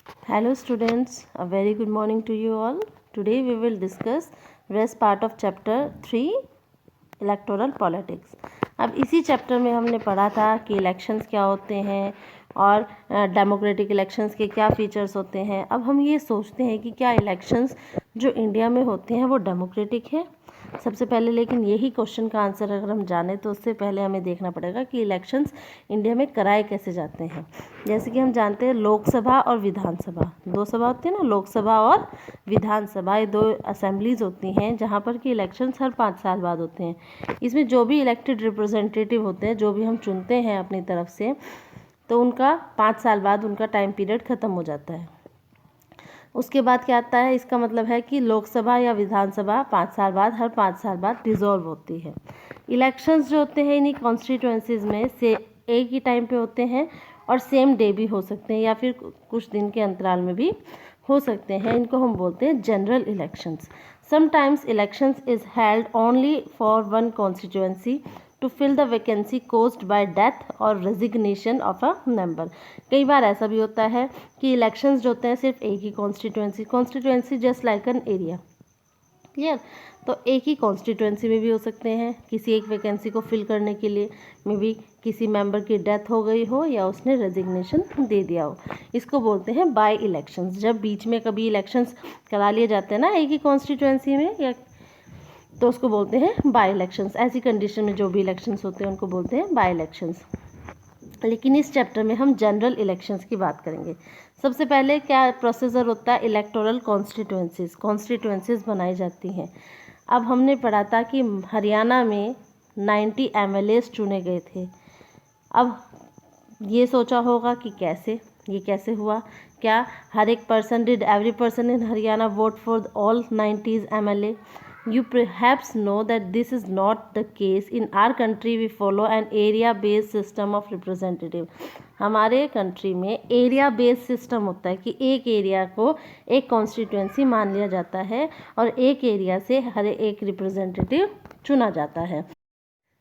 Hello students, a very good morning to you all. Today we will discuss rest part of chapter 3 electoral politics. अब इसी chapter में हमने पढ़ा था कि इलेक्शंस क्या होते हैं और डेमोक्रेटिक इलेक्शंस के क्या फीचर्स होते हैं। अब हम ये सोचते हैं कि क्या इलेक्शंस जो इंडिया में होते हैं वो डेमोक्रेटिक है। सबसे पहले लेकिन यही क्वेश्चन का आंसर अगर हम जाने तो उससे पहले हमें देखना पड़ेगा कि इलेक्शंस इंडिया में कराए कैसे जाते हैं। जैसे कि हम जानते हैं लोकसभा और विधानसभा, दो सभा होती है ना, लोकसभा और विधानसभा, ये दो असेंबलीज होती हैं जहाँ पर कि इलेक्शंस हर 5 साल बाद होते हैं। इसमें जो भी इलेक्टेड रिप्रेजेंटेटिव होते हैं, जो भी हम चुनते हैं अपनी तरफ से, तो उनका 5 साल बाद उनका टाइम पीरियड ख़त्म हो जाता है। उसके बाद क्या आता है, इसका मतलब है कि लोकसभा या विधानसभा 5 साल बाद, हर 5 साल बाद डिसॉल्व होती है। इलेक्शंस जो होते हैं इन्हीं कॉन्स्टिट्यूएंसीज में से एक ही टाइम पे होते हैं और सेम डे भी हो सकते हैं या फिर कुछ दिन के अंतराल में भी हो सकते हैं। इनको हम बोलते हैं general elections. Sometimes elections is held only for one constituency to fill the vacancy caused by death और रेजिग्नेशन ऑफ अ मेंबर। कई बार ऐसा भी होता है कि इलेक्शंस जो होते हैं सिर्फ एक ही constituency just like an area, clear. तो एक ही कॉन्स्टिट्यूएंसी में भी हो सकते हैं किसी एक वैकेंसी को फिल करने के लिए, मे बी किसी मेंबर की डेथ हो गई हो या उसने रेजिग्नेशन दे दिया हो। इसको बोलते हैं बाय इलेक्शंस। जब बीच में कभी इलेक्शंस करा लिए जाते हैं ना एक ही कॉन्स्टिट्यूएंसी में, या तो उसको बोलते हैं बाय इलेक्शंस। ऐसी कंडीशन में जो भी इलेक्शंस होते हैं उनको बोलते हैं बाय इलेक्शंस। लेकिन इस चैप्टर में हम जनरल इलेक्शंस की बात करेंगे। सबसे पहले क्या प्रोसीजर होता है, इलेक्टोरल कॉन्स्टिट्यूएंसीज बनाई जाती हैं। अब हमने पढ़ा था कि हरियाणा में 90 MLAs चुने गए थे। अब ये सोचा होगा कि ये कैसे हुआ, क्या हर एक person, did every person in Haryana vote for all 90 MLA? You perhaps know that this is not the case. In our country we follow an area based system of representative. हमारे कंट्री में एरिया बेस्ड सिस्टम होता है कि एक area को एक constituency मान लिया जाता है और एक एरिया से हर एक रिप्रेजेंटेटिव चुना जाता है।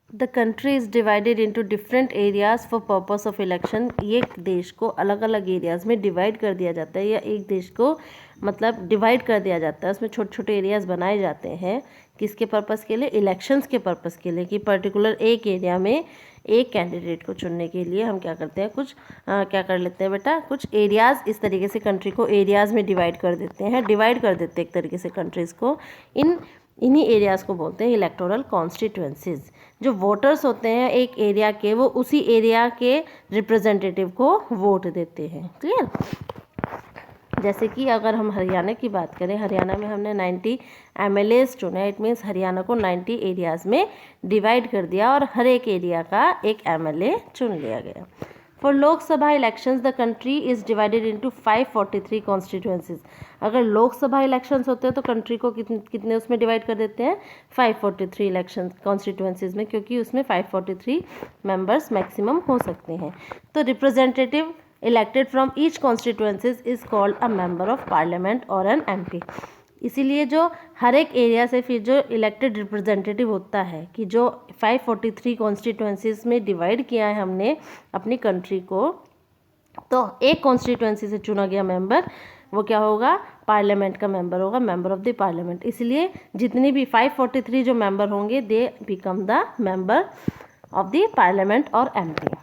The country is divided into different areas for purpose of election. एक देश को अलग अलग एरियाज़ में डिवाइड कर दिया जाता है, या एक देश को मतलब डिवाइड कर दिया जाता है, उसमें छोटे छोटे एरियाज़ बनाए जाते हैं। किसके पर्पस के लिए? इलेक्शंस के पर्पस के लिए, कि पर्टिकुलर एक एरिया में एक कैंडिडेट को चुनने के लिए हम क्या करते हैं, क्या कर लेते हैं बेटा, कुछ एरियाज़ इस तरीके से कंट्री को एरियाज़ में डिवाइड कर देते हैं एक तरीके से कंट्रीज़ को। इन्हीं एरियाज़ को बोलते हैं इलेक्टोरल कॉन्स्टिट्यूएंसीज। जो वोटर्स होते हैं एक एरिया के, वो उसी एरिया के रिप्रेजेंटेटिव को वोट देते हैं, क्लियर। जैसे कि अगर हम हरियाणा की बात करें, हरियाणा में हमने 90 MLAs चुने। इट मीन्स हरियाणा को 90 एरियाज़ में डिवाइड कर दिया और हर एक एरिया का एक MLA चुन लिया गया। For Lok Sabha elections the country is divided into 543 constituencies. अगर लोकसभा इलेक्शंस होते हैं तो कंट्री को कितने उसमें डिवाइड कर देते हैं, 543 इलेक्शन कॉन्स्टिट्यूएंसीज में, क्योंकि उसमें 543 मेंबर्स मैक्सिमम हो सकते हैं। तो representative elected from each constituencies is called a member of parliament और एन MP। इसीलिए जो हर एक एरिया से फिर जो इलेक्टेड रिप्रेजेंटेटिव होता है, कि जो 543 कॉन्स्टिट्यूएंसीज में डिवाइड किया है हमने अपनी कंट्री को, तो एक कॉन्स्टिट्यूएंसी से चुना गया मेंबर वो क्या होगा, पार्लियामेंट का मेंबर होगा, मेंबर ऑफ द पार्लियामेंट। इसलिए जितनी भी 543 जो मेंबर होंगे they become the member of the parliament और MP।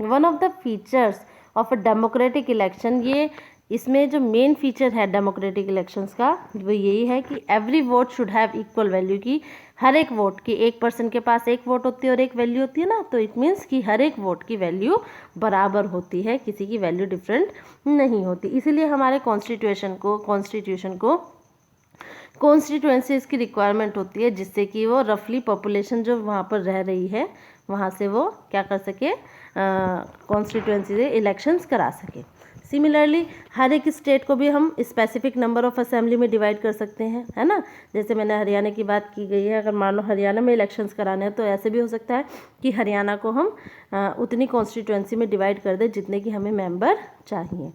One of the features of a democratic election, ये इसमें जो मेन फीचर है डेमोक्रेटिक इलेक्शंस का वो यही है कि every vote should have equal value, की हर एक वोट की, एक पर्सन के पास एक वोट होती है और एक वैल्यू होती है ना, तो इट मीन्स कि हर एक वोट की वैल्यू बराबर होती है, किसी की वैल्यू डिफरेंट नहीं होती। इसीलिए हमारे कॉन्स्टिट्यूएंसीज की रिक्वायरमेंट होती है, जिससे कि वो रफली पॉपुलेशन जो वहाँ पर रह रही है वहाँ से वो क्या कर सके, कॉन्स्टिट्यूएंसी से इलेक्शंस करा सके। सिमिलरली हर एक स्टेट को भी हम स्पेसिफिक नंबर ऑफ असेंबली में डिवाइड कर सकते हैं, है ना। जैसे मैंने हरियाणा की बात की गई है, अगर मान लो हरियाणा में इलेक्शंस कराने हैं तो ऐसे भी हो सकता है कि हरियाणा को हम उतनी कॉन्स्टिट्यूएंसी में डिवाइड कर दें जितने की हमें मेंबर चाहिए।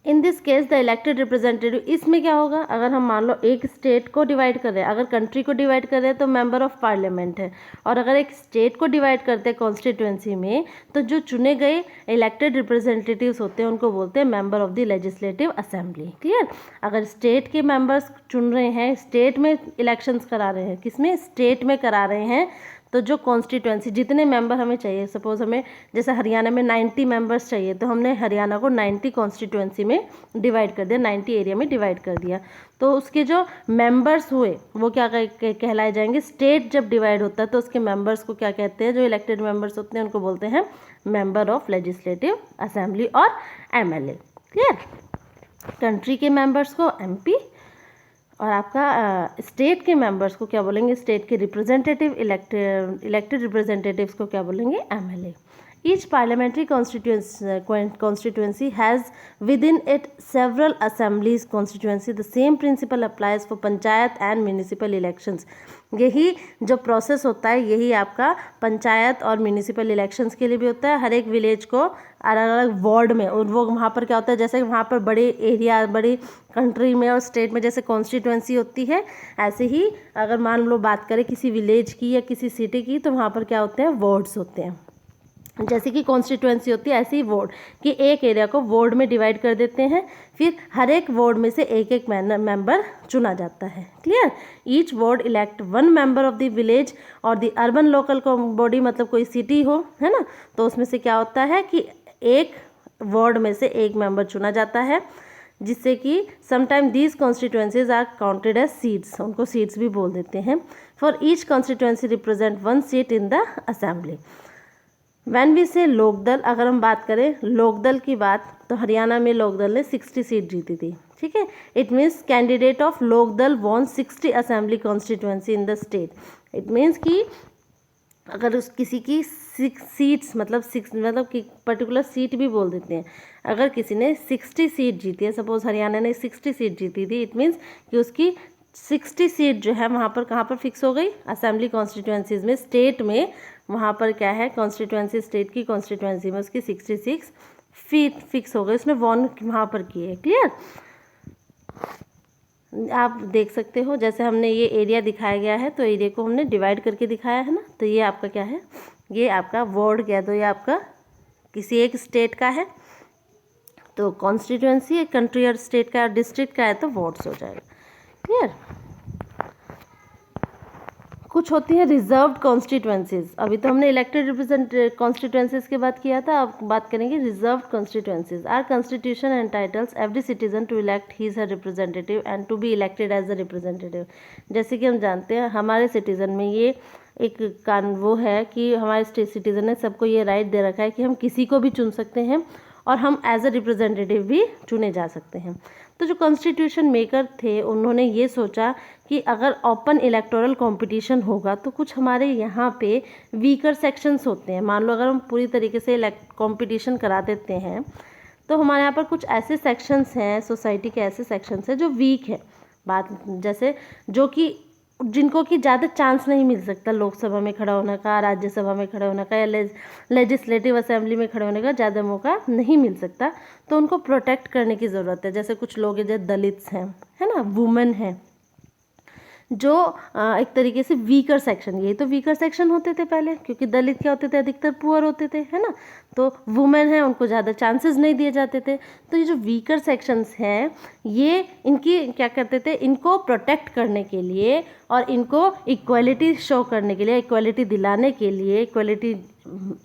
In this case the elected representative, इसमें क्या होगा, अगर हम मान लो एक स्टेट को डिवाइड कर रहे हैं, अगर कंट्री को डिवाइड कर रहे हैं तो मेंबर ऑफ पार्लियामेंट है, और अगर एक स्टेट को डिवाइड करते हैं कॉन्स्टिट्यूएंसी में तो जो चुने गए इलेक्टेड रिप्रेजेंटेटिव्स होते हैं उनको बोलते हैं member of the legislative assembly. Clear. अगर स्टेट के मेंबर्स चुन रहे हैं, स्टेट में इलेक्शंस करा रहे हैं, किसमें, स्टेट में करा रहे हैं, तो जो कॉन्स्टिट्यूएंसी जितने मेंबर हमें चाहिए, सपोज हमें जैसे हरियाणा में 90 मेंबर्स चाहिए, तो हमने हरियाणा को 90 कॉन्स्टिट्यूएंसी में डिवाइड कर दिया, 90 एरिया में डिवाइड कर दिया, तो उसके जो मेंबर्स हुए वो क्या कहलाए जाएंगे, स्टेट जब डिवाइड होता है तो उसके मेंबर्स को क्या कहते हैं, जो इलेक्टेड मेंबर्स होते हैं उनको बोलते हैं मेंबर ऑफ लेजिस्लेटिव असेंबली और एमएलए। क्लियर। कंट्री के मेंबर्स को एमपी, और आपका स्टेट के मेंबर्स को क्या बोलेंगे, स्टेट के रिप्रेजेंटेटिव, इलेक्टेड रिप्रेजेंटेटिव्स को क्या बोलेंगे, MLA. Each parliamentary constituency has within it several assemblies constituency. The same principle applies for panchayat and municipal elections. यही जो प्रोसेस होता है यही आपका पंचायत और म्यूनिसिपल इलेक्शंस के लिए भी होता है। हर एक विलेज को अलग अलग वार्ड में, और वो वहाँ पर क्या होता है, जैसे वहाँ पर बड़े एरिया, बड़ी कंट्री में और स्टेट में जैसे कॉन्स्टिट्यूएंसी होती है, ऐसे ही अगर मान लो बात करें किसी विलेज की या किसी सिटी की, तो वहाँ पर क्या होते हैं, वार्ड्स होते हैं। जैसे कि कॉन्स्टिट्यूएंसी होती है ऐसे ही वार्ड, कि एक एरिया को वार्ड में डिवाइड कर देते हैं, फिर हर एक वार्ड में से एक एक मेंबर चुना जाता है। Clear. Each ward elect one member of the village और द अर्बन लोकल बॉडी, मतलब कोई सिटी हो, है ना, तो उसमें से क्या होता है कि एक वार्ड में से एक मेंबर चुना जाता है, जिससे कि sometime these constituencies are counted as seats, उनको सीट्स भी बोल देते हैं। For each constituency represent one seat in the assembly. When we say Lokdal, अगर हम बात करें लोकदल की बात, तो हरियाणा में लोकदल ने 60 सीट जीती थी। ठीक है। It means candidate of Lok Dal won 60 assembly constituency in the state. It means कि अगर उस किसी की 6 सीट्स, मतलब 6 मतलब कि पर्टिकुलर सीट भी बोल देते हैं, अगर किसी ने 60 सीट जीती है, सपोज हरियाणा ने 60 सीट जीती थी, इट मीन्स कि उसकी 60 सीट जो है वहाँ पर कहाँ पर फिक्स हो गई, असेंबली कॉन्स्टिट्यूएंसीज में, स्टेट में। वहाँ पर क्या है, कॉन्स्टिट्यूएंसी, स्टेट की कॉन्स्टिट्यूएंसी में उसकी 66 फीट फिक्स हो गई, उसने वॉन वहाँ पर की है। क्लियर। आप देख सकते हो जैसे हमने ये एरिया दिखाया गया है, तो एरिया को हमने डिवाइड करके दिखाया है ना, तो ये आपका क्या है, ये आपका वार्ड कह दो, ये आपका किसी एक स्टेट का है, तो कॉन्स्टिट्यूएंसी एक कंट्री और स्टेट का, डिस्ट्रिक्ट का है तो वार्ड्स हो जाएगा। क्लियर। कुछ होती है रिजर्व्ड कॉन्स्टिट्यूएंसीज। अभी तो हमने इलेक्टेड कॉन्स्टिट्यूएंसीज की बात किया था, अब बात करेंगे reserved constituencies. Our constitution entitles every citizen to elect his her representative and to be elected as a representative. जैसे कि हम जानते हैं हमारे सिटीजन में ये एक कानून वो है कि हमारे सिटीजन ने सबको ये राइट दे रखा है कि हम किसी को भी चुन सकते हैं और हम एज अ रिप्रेजेंटेटिव भी चुने जा सकते हैं। तो जो कॉन्स्टिट्यूशन मेकर थे उन्होंने ये सोचा कि अगर ओपन इलेक्टोरल कंपटीशन होगा तो कुछ हमारे यहाँ पे वीकर सेक्शंस होते हैं। मान लो अगर हम पूरी तरीके से कंपटीशन करा देते हैं तो हमारे यहाँ पर कुछ ऐसे सेक्शंस हैं, सोसाइटी के ऐसे सेक्शंस हैं जो वीक है, बात जैसे जो कि जिनको कि ज़्यादा चांस नहीं मिल सकता लोकसभा में खड़ा होने का, राज्यसभा में खड़ा होने का या लेजिस्लेटिव असेंबली में खड़े होने का ज़्यादा मौका नहीं मिल सकता, तो उनको प्रोटेक्ट करने की ज़रूरत है। जैसे कुछ लोग हैं जैसे दलित्स हैं, है ना, वुमेन हैं, जो एक तरीके से वीकर सेक्शन, ये तो वीकर सेक्शन होते थे पहले, क्योंकि दलित क्या होते थे, अधिकतर पुअर होते थे, है ना, तो वुमेन है उनको ज़्यादा चांसेस नहीं दिए जाते थे। तो ये जो वीकर सेक्शंस हैं ये इनकी क्या करते थे, इनको प्रोटेक्ट करने के लिए और इनको इक्वलिटी शो करने के लिए, इक्वलिटी दिलाने के लिए,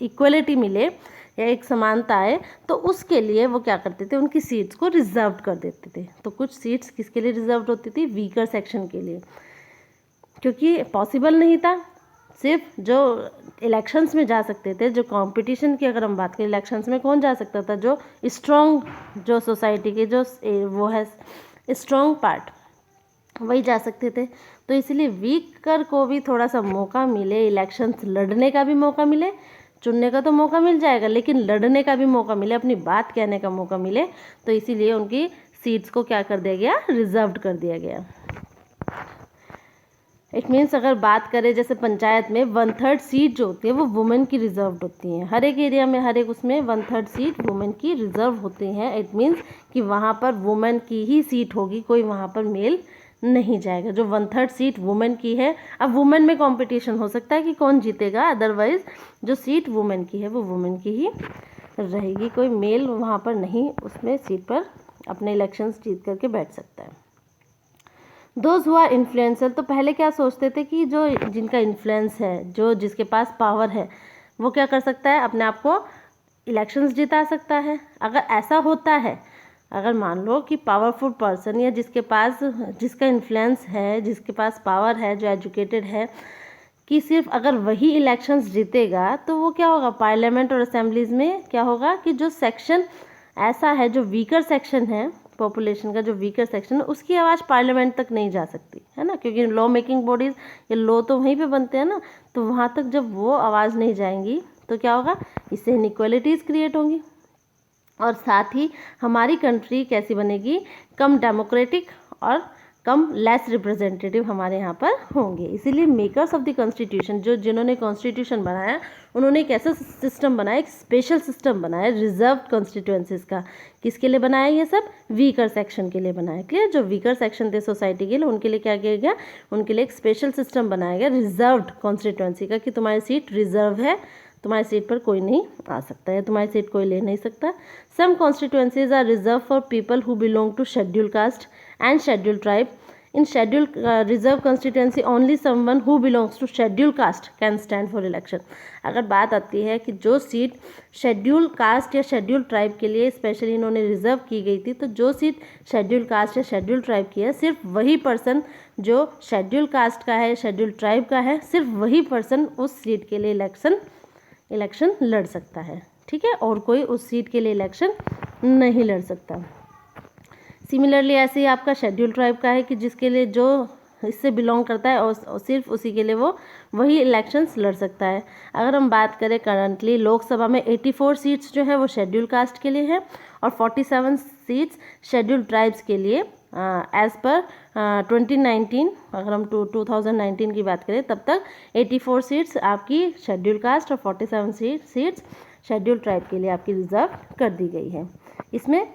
इक्वलिटी मिले या एक समानता आए, तो उसके लिए वो क्या करते थे, उनकी सीट्स को रिजर्व कर देते थे। तो कुछ सीट्स किसके लिए रिजर्व होती थी, वीकर सेक्शन के लिए, क्योंकि पॉसिबल नहीं था सिर्फ जो इलेक्शंस में जा सकते थे, जो कंपटीशन की अगर हम बात करें इलेक्शंस में कौन जा सकता था, जो स्ट्रॉन्ग, जो सोसाइटी के जो वो है स्ट्रॉन्ग पार्ट, वही जा सकते थे। तो इसलिए वीकर को भी थोड़ा सा मौका मिले, इलेक्शंस लड़ने का भी मौका मिले, चुनने का तो मौका मिल जाएगा लेकिन लड़ने का भी मौका मिले, अपनी बात कहने का मौका मिले, तो इसीलिए उनकी सीट्स को क्या कर दिया गया, रिजर्व्ड कर दिया गया। इट मीन्स अगर बात करें जैसे पंचायत में 1/3 सीट जो होती है वो वुमेन की रिजर्व्ड होती हैं। हर एक एरिया में, हर एक उसमें 1/3 सीट वुमेन की रिजर्व होती हैं। इट मीन्स कि वहाँ पर वुमेन की ही सीट होगी, कोई वहाँ पर मेल नहीं जाएगा। जो 1/3 सीट वुमेन की है, अब वुमेन में कंपटीशन हो सकता है कि कौन जीतेगा, अदरवाइज जो सीट वुमेन की है वो वुमेन की ही रहेगी। कोई मेल वहाँ पर नहीं उसमें सीट पर अपने इलेक्शंस जीत करके बैठ सकता है। दोज हु आर इन्फ्लुएंसर, तो पहले क्या सोचते थे कि जो जिनका इन्फ्लुएंस है, जो जिसके पास पावर है, वो क्या कर सकता है, अपने आप को इलेक्शंस जिता सकता है। अगर ऐसा होता है, अगर मान लो कि पावरफुल पर्सन या जिसका इन्फ्लुएंस है, जिसके पास पावर है, जो एजुकेटेड है, कि सिर्फ अगर वही इलेक्शंस जीतेगा तो वो क्या होगा, पार्लियामेंट और असेंबलीज में क्या होगा कि जो सेक्शन ऐसा है, जो वीकर सेक्शन है, पॉपुलेशन का जो वीकर सेक्शन है, उसकी आवाज़ पार्लियामेंट तक नहीं जा सकती है ना, क्योंकि लॉ मेकिंग बॉडीज़ ये लॉ तो वहीं पे बनते हैं ना, तो वहाँ तक जब वो आवाज़ नहीं जाएंगी तो क्या होगा, इससे इनइक्वालिटीज़ क्रिएट होंगी। और साथ ही हमारी कंट्री कैसी बनेगी, कम डेमोक्रेटिक और कम लेस रिप्रेजेंटेटिव हमारे यहाँ पर होंगे। इसीलिए मेकर्स ऑफ द कॉन्स्टिट्यूशन, जिन्होंने कॉन्स्टिट्यूशन बनाया, उन्होंने एक ऐसा सिस्टम बनाया, एक स्पेशल सिस्टम बनाया रिजर्व कॉन्स्टिट्यूएंसीज का। किसके लिए बनाया ये सब, वीकर सेक्शन के लिए बनाया। क्लियर, जो वीकर सेक्शन थे सोसाइटी के लिए, उनके लिए क्या किया गया, उनके लिए एक स्पेशल सिस्टम बनाया गया रिजर्व्ड कॉन्स्टिट्यूएंसी का, कि तुम्हारी सीट रिजर्व है, तुम्हारी सीट पर कोई नहीं आ सकता है, तुम्हारी सीट कोई ले नहीं सकता। Some constituencies are reserve for people who belong to schedule caste and schedule tribe. In scheduled reserve constituency only someone who belongs to scheduled caste can stand for election। अगर बात आती है कि जो सीट शेड्यूल कास्ट या schedule tribe के लिए specially इन्होंने रिजर्व की गई थी, तो जो सीट शेड्यूल कास्ट या शेड्यूल ट्राइब की है, सिर्फ वही पर्सन जो शेड्यूल कास्ट का है, शेड्यूल ट्राइब का है, सिर्फ वही पर्सन उस सीट के लिए इलेक्शन लड़ सकता है। ठीक है, और कोई उस सीट के लिए इलेक्शन नहीं लड़ सकता। सिमिलरली ऐसे ही आपका शेड्यूल ट्राइब का है कि जिसके लिए जो इससे बिलोंग करता है और सिर्फ उसी के लिए वो वही इलेक्शंस लड़ सकता है। अगर हम बात करें करंटली लोकसभा में 84 सीट्स जो है वो शेड्यूल कास्ट के लिए है और 47 सीट्स शेड्यूल ट्राइब्स के लिए एज़ पर 2019, अगर हम 2019 की बात करें तब तक 84 सीट्स आपकी शेड्यूल कास्ट और 47 सीट्स शेड्यूल ट्राइब के लिए आपकी रिजर्व कर दी गई है। इसमें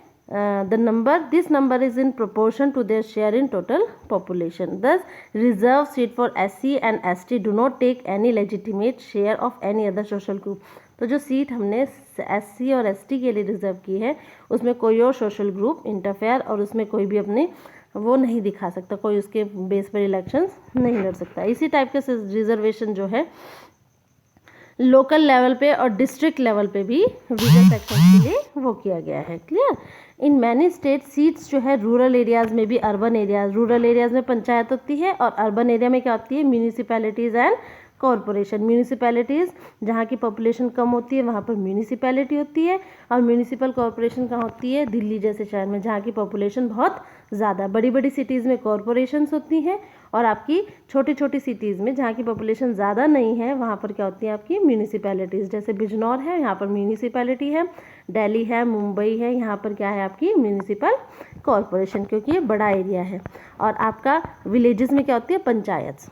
this number is in proportion to their share in total population. Thus, reserved seat for SC and ST do not take any legitimate share of any other social group. तो जो seat हमने SC और ST के लिए reserve की है उसमें कोई और सोशल ग्रुप इंटरफेयर और उसमें कोई भी अपने वो नहीं दिखा सकता, कोई उसके बेस पर इलेक्शंस नहीं लड़ सकता। इसी टाइप के रिजर्वेशन जो है लोकल लेवल पे और डिस्ट्रिक्ट लेवल पे भी वीकर सेक्शन के लिए वो किया गया है। Clear, in many state seats जो है रूरल एरियाज़ में भी, अर्बन एरियाज़, रूरल एरियाज़ में पंचायत होती है और अर्बन एरिया में क्या होती है, म्यूनिसिपैलिटीज़ एंड कॉरपोरेशन। म्यूनिसिपैलिटीज़ जहाँ की पॉपुलेशन कम होती है वहाँ पर म्यूनिसिपैलिटी होती है और म्यूनिसिपल कॉरपोरेशन कहाँ होती है, दिल्ली जैसे शहर में जहाँ की पॉपुलेशन बहुत ज़्यादा। बड़ी बड़ी सिटीज़ में कॉरपोरेशंस होती हैं और आपकी छोटी छोटी सिटीज़ में जहाँ की पॉपुलेशन ज़्यादा नहीं है वहाँ पर क्या होती है आपकी म्यूनिसिपैलिटीज़। जैसे बिजनौर है, यहाँ पर म्यूनिसिपैलिटी है, दिल्ली है, मुंबई है, यहाँ पर क्या है आपकी म्यूनिसिपल कॉरपोरेशन, क्योंकि ये बड़ा एरिया है। और आपका विलेजेस में क्या होती है, पंचायत।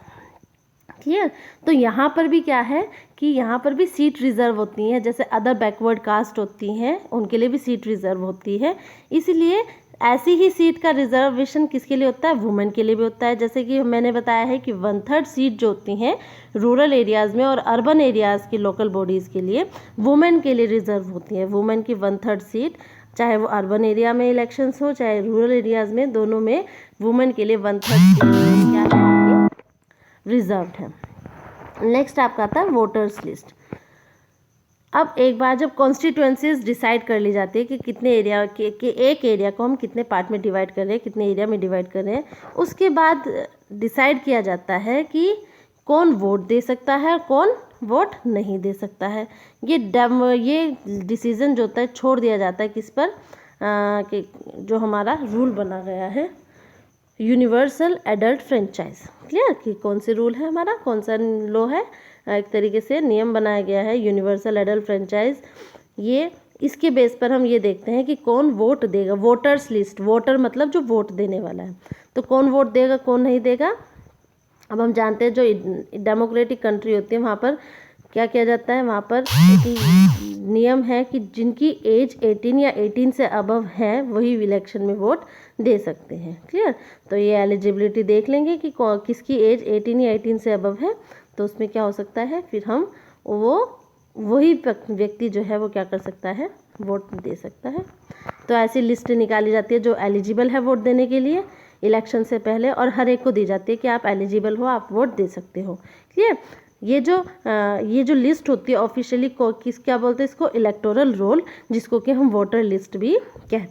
क्लियर, तो यहाँ पर भी क्या है कि यहाँ पर भी सीट रिजर्व होती हैं, जैसे अदर बैकवर्ड कास्ट होती हैं उनके लिए भी सीट रिजर्व होती है। इसलिए ऐसी ही सीट का रिजर्वेशन किसके लिए होता है, वुमेन के लिए भी होता है। जैसे कि मैंने बताया है कि 1/3 सीट जो होती हैं रूरल एरियाज़ में और अर्बन एरियाज़ की लोकल बॉडीज़ के लिए वुमेन के लिए रिजर्व होती है। वुमेन की 1/3 सीट, चाहे वो अर्बन एरिया में इलेक्शंस हो चाहे रूरल एरियाज़ में, दोनों में वुमेन के लिए 1/3 सीट क्या है रिजर्व्ड है। नेक्स्ट आपका आता है वोटर्स लिस्ट। अब एक बार जब कॉन्स्टिट्यूएंसीज डिसाइड कर ली जाती है कि कितने एरिया के एक एरिया को हम कितने पार्ट में डिवाइड कर रहे हैं, कितने एरिया में डिवाइड कर रहे हैं, उसके बाद डिसाइड किया जाता है कि कौन वोट दे सकता है कौन वोट नहीं दे सकता है। ये डिसीज़न जो होता है छोड़ दिया जाता है किस पर, कि जो हमारा रूल बना गया है यूनिवर्सल एडल्ट फ्रेंचाइज। क्लियर, कि कौन से रूल है हमारा, कौन सा लॉ है, एक तरीके से नियम बनाया गया है यूनिवर्सल एडल्ट फ्रेंचाइज। ये इसके बेस पर हम ये देखते हैं कि कौन वोट देगा। वोटर्स लिस्ट, वोटर मतलब जो वोट देने वाला है, तो कौन वोट देगा कौन नहीं देगा। अब हम जानते हैं जो डेमोक्रेटिक कंट्री होती है वहाँ पर क्या किया जाता है, वहाँ पर एक नियम है कि जिनकी एज 18 या 18 से अबव है वही इलेक्शन में वोट दे सकते हैं। क्लियर। तो ये एलिजिबिलिटी देख लेंगे कि किसकी एज 18 या 18 से अबव है, तो उसमें क्या हो सकता है, फिर हम वही व्यक्ति जो है वो क्या कर सकता है, वोट दे सकता है। तो ऐसी लिस्ट निकाली जाती है जो एलिजिबल है वोट देने के लिए इलेक्शन से पहले, और हर एक को दी जाती है कि आप एलिजिबल हो, आप वोट दे सकते हो। क्लियर। ये जो लिस्ट होती है ऑफिशियली क्या बोलते हैं इसको, इलेक्टोरल रोल, जिसको कि हम वोटर लिस्ट भी कहते हैं।